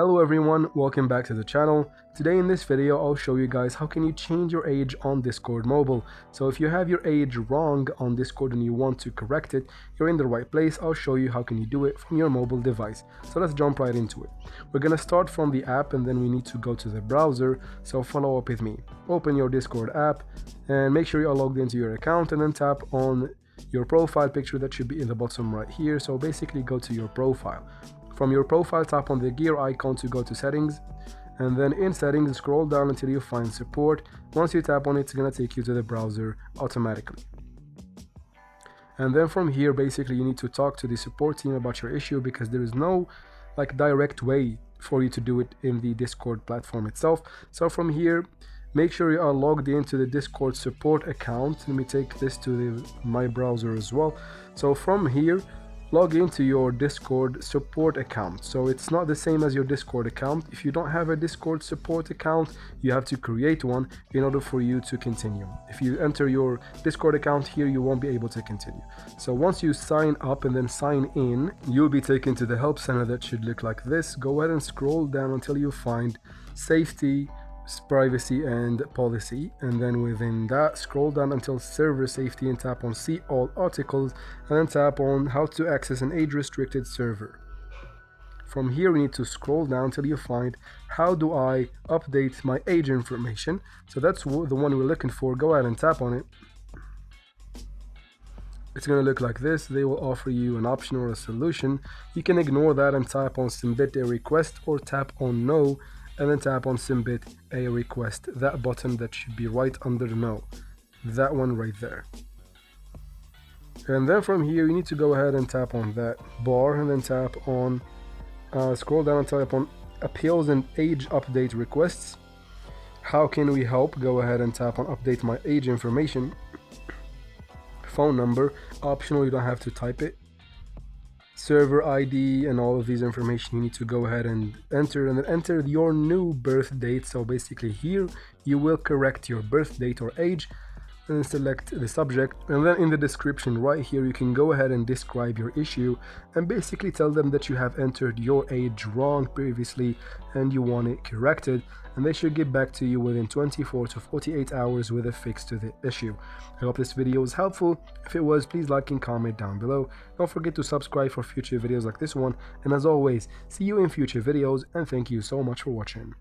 Hello everyone, welcome back to the channel. Today in this video I'll show you guys how can you change your age on Discord Mobile. So if you have your age wrong on Discord and you want to correct it, you're in the right place. I'll show you how can you do it from your mobile device. So let's jump right into it. We're gonna start from the app and then we need to go to the browser, so follow up with me. Open your Discord app and make sure you're logged into your account and then tap on your profile picture that should be in the bottom right here. So basically go to your profile. From your profile, tap on the gear icon to go to settings, and then in settings scroll down until you find support. Once you tap on it, it's gonna take you to the browser automatically. And then from here basically you need to talk to the support team about your issue, because there is no direct way for you to do it in the Discord platform itself. So from here, make sure you are logged into the Discord support account. Let me take this to my browser as well. So from here, log into your Discord support account. So it's not the same as your Discord account. If you don't have a Discord support account, you have to create one in order for you to continue. If you enter your Discord account here, you won't be able to continue. So once you sign up and then sign in, you'll be taken to the help center that should look like this. Go ahead and scroll down until you find safety, privacy and policy, and then within that scroll down until server safety and tap on see all articles, and then tap on how to access an age restricted server. From here we need to scroll down till you find how do I update my age information. So that's the one we're looking for. Go ahead and tap on it. It's going to look like this. They will offer you an option or a solution. You can ignore that and tap on submit a request, or tap on no and then tap on submit a request. That button that should be right under the no, that one right there. And then from here you need to go ahead and tap on that bar and then tap on scroll down and tap on appeals and age update requests. How can we help? Go ahead and tap on update my age information. Phone number optional, you don't have to type it. Server ID and all of these information you need to go ahead and enter, and then enter your new birth date. So basically here you will correct your birth date or age, and select the subject, and then in the description right here you can go ahead and describe your issue and basically tell them that you have entered your age wrong previously and you want it corrected, and they should get back to you within 24 to 48 hours with a fix to the issue. I hope this video was helpful. If it was, please like and comment down below. Don't forget to subscribe for future videos like this one, and as always, see you in future videos, and thank you so much for watching.